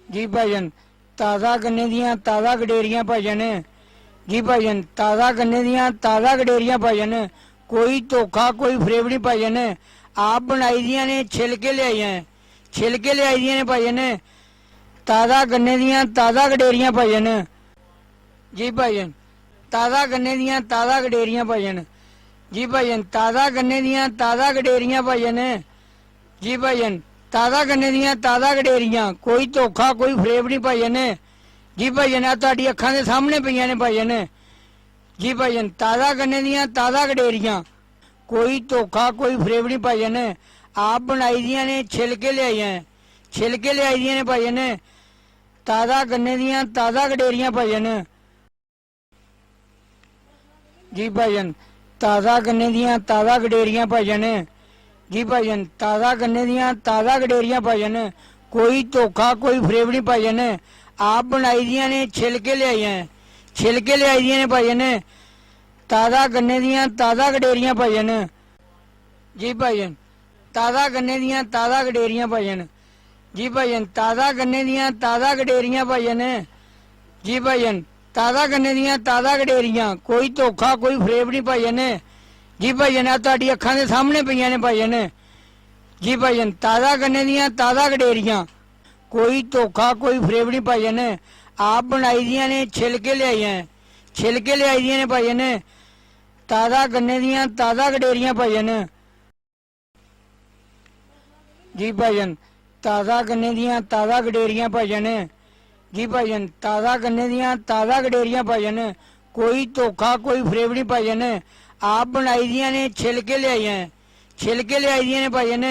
जी भाईजान ताज़ा गन्ने दियां ताज़ा गडेरियां भाईजान जी भाईजान ताज़ा गन्ने दियां ताज़ा गडेरियां भाईजान कोई धोखा कोई फरेब नहीं भाईजान आप बनाई दियां ने छिलके ले आई हैं छिलके ले आई दियां ने भाईजान ताज़ा गन्ने दियां ताज़ा गडेरियां भाईजान जी भाईजान ताज़ा गन्ने दियां ताज़ा गडेरियां भाईजान जी भाईजान ताज़ा गन्ने दियां ताज़ा गडेरियां भाईजान जी भाईजान ताज़ा गन्ने दियां ताज़ा गडेरियां कोई धोखा कोई फरेब नहीं भाईजान जी भाईजान आ तुहाडी अखां दे सामने पईयां ने भाईजान जी भाईजान ताज़ा गन्ने दियां ताज़ा गडेरियां कोई धोखा कोई फरेब नहीं भाईजान आप बनाई दियां ने छिलके ले आई हैं छिलके ले आई दियां ने भाईजान ताज़ा गन्ने दियां ताज़ा गडेरियां भाईजान जी भाईजान ताज़ा गन्ने दियां ताज़ा गडेरियां भाईजान जी भाईजान ताज़ा गन्ने दियां ताज़ा गडेरियां भाईजान कोई धोखा कोई फरेब नहीं भाईजान आप बनाई दियां ने छिलके ले आई हैं छिलके ले आई दियां ने भाईजान ताज़ा गन्ने दियां ताज़ा गडेरियां भाईजान जी भाईजान ताज़ा गन्ने दियां ताज़ा गडेरियां भाईजान जी भाईजान ताज़ा गन्ने दियां ताज़ा गडेरियां भाईजान जी भाईजान ताज़ा गन्ने दियां ताज़ा गडेरियां कोई धोखा कोई फरेब नहीं भाईजान जी भाईजान आ तुहाडी अखां दे सामने पईयां ने भाईजान जी भाईजान ताज़ा गन्ने दियां ताज़ा गडेरियां कोई धोखा कोई फरेब नहीं भाईजान आप बनाई दियां ने छिलके ले आई हैं छिलके ले आई दियां ने भाईजान ताज़ा गन्ने दियां ताज़ा गडेरियां भाईजान जी भाईजान ताज़ा गन्ने दियां ताज़ा गडेरियां भाईजान जी भाईजान ताज़ा गन्ने दियां ताज़ा गडेरियां भाईजान कोई धोखा कोई फरेब नहीं भाईजान आप बनाई दियां ने छिलके ले आई हैं छिलके ले आई दियां ने भाईजान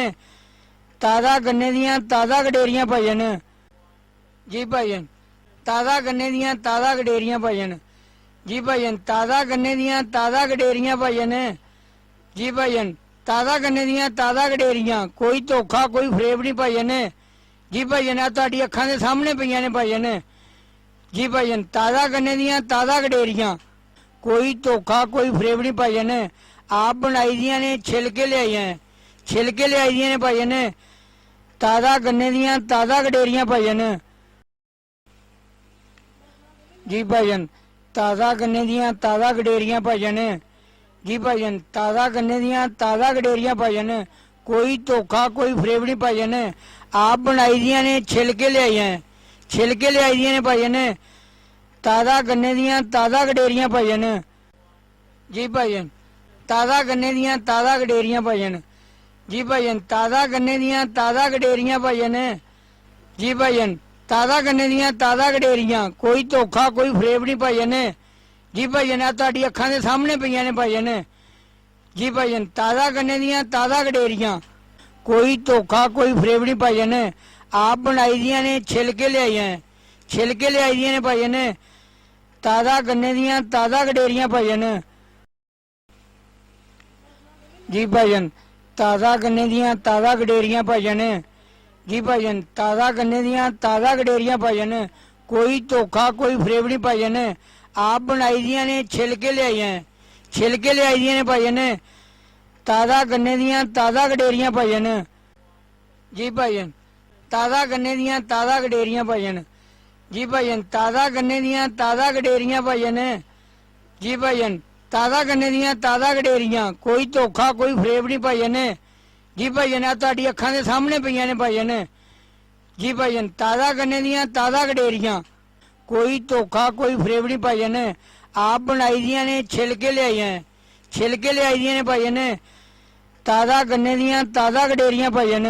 ताज़ा गन्ने दियां ताज़ा गडेरियां भाईजान जी भाईजान ताज़ा गन्ने दियां ताज़ा गडेरियां भाईजान जी भाईजान ताज़ा गन्ने दियां ताज़ा गडेरियां भाईजान जी भाईजान ताज़ा गन्ने दियां ताज़ा गडेरियां कोई धोखा कोई फरेब नहीं भाईजान जी भाईजान आ तुहाडी अखां दे सामने पईयां ने भाईजान जी भाईजान ताज़ा गन्ने दियां ताज़ा गडेरियां कोई धोखा कोई फरेब नहीं भाईजान आप बनाई दियां ने छिलके ले आई हैं छिलके ले आई दियां ने भाईजान ताज़ा गन्ने दियां ताज़ा गडेरियां भाईजान जी भाईजान ताज़ा गन्ने दियां ताज़ा गडेरियां भाईजान जी भाईजान ताज़ा गन्ने दियां ताज़ा गडेरियां भाईजान कोई धोखा कोई फरेब नहीं भाईजान आप बनाई दियां ने छिलके ले आई हैं छिलके ले आई दियां ने भाईजान ताज़ा गन्ने दियां ताज़ा गडेरियां भाईजान जी भाईजान ताज़ा गन्ने दियां ताज़ा गडेरियां भाईजान जी भाईजान ताज़ा गन्ने दियां ताज़ा गडेरियां भाईजान जी भाईजान ताज़ा गन्ने दियां ताज़ा गडेरियां कोई धोखा कोई फरेब नहीं भाईजान जी भाईजान आ तुहाडी अखां दे सामने पईयां ने भाईजान जी भाईजान ताज़ा गन्ने दियां ताज़ा गडेरियां कोई धोखा कोई फरेब नहीं भाईजान आप बनाई दियां ने छिलके ले आई हैं छिलके ले आई दियां ने भाईजान ताज़ा गन्ने दियां ताज़ा गडेरियां भाईजान जी भाईजान ताज़ा गन्ने दियां ताज़ा गडेरियां भाईजान जी भाईजान ताज़ा गन्ने दियां ताज़ा गडेरियां भाईजान कोई धोखा कोई फरेब नहीं भाईजान आप बनाई दियां ने छिलके ले आई हैं छिलके ले आई दियां ने भाईजान ताज़ा गन्ने दियां ताज़ा गडेरियां भाईजान जी भाईजान ताज़ा गन्ने दियां ताज़ा गडेरियां भाईजान जी भाईजान ताज़ा गन्ने दियां ताज़ा गडेरियां भाईजान जी भाईजान ताज़ा गन्ने दियां ताज़ा गडेरियां कोई धोखा कोई फरेब नहीं भाईजान जी भाईजान आ तुहाडी अखां दे सामने पईयां ने भाईजान जी भाईजान ताज़ा गन्ने दियां ताज़ा गडेरियां कोई धोखा कोई फरेब नहीं भाईजान आप बनाई दियां ने छिलके ले आई हैं छिलके ले आई दियां ने भाईजान ताज़ा गन्ने दियां ताज़ा गडेरियां भाईजान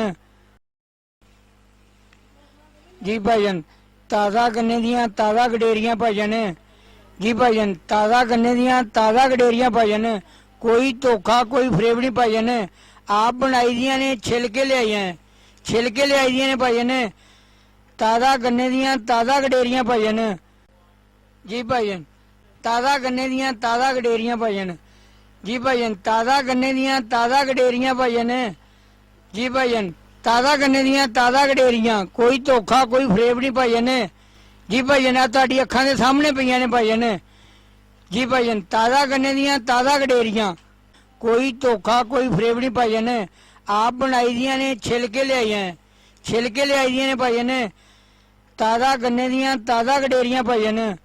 जी भाईजान ताज़ा गन्ने दियां ताज़ा गडेरियां भाईजान जी भाईजान ताज़ा गन्ने दियां ताज़ा गडेरियां भाईजान कोई धोखा कोई फरेब नहीं भाईजान आप बनाई दियां ने छिलके ले आई हैं छिलके ले आई दियां ने भाईजान ताज़ा गन्ने दियां ताज़ा गडेरियां भाईजान जी भाईजान ताज़ा गन्ने दियां ताज़ा गडेरियां भाईजान जी भाईजान ताज़ा गन्ने दियां ताज़ा गडेरियां भाईजान जी भाईजान ताज़ा गन्ने दियां ताज़ा गडेरियां कोई धोखा कोई फरेब नहीं भाईजान जी भाईजान आ तुहाडी अखां दे सामने पईयां ने भाईजान जी भाईजान ताज़ा गन्ने दियां ताज़ा गडेरियां कोई धोखा कोई फरेब नहीं भाईजान आप बनाई दियां ने छिलके ले आई हैं छिलके ले आई दियां ने भाईजान ਤਾਜ਼ਾ ਗੰਨੇ ਦੀਆਂ ਤਾਜ਼ਾ ਗਡੇਰੀਆਂ ਭਜਨ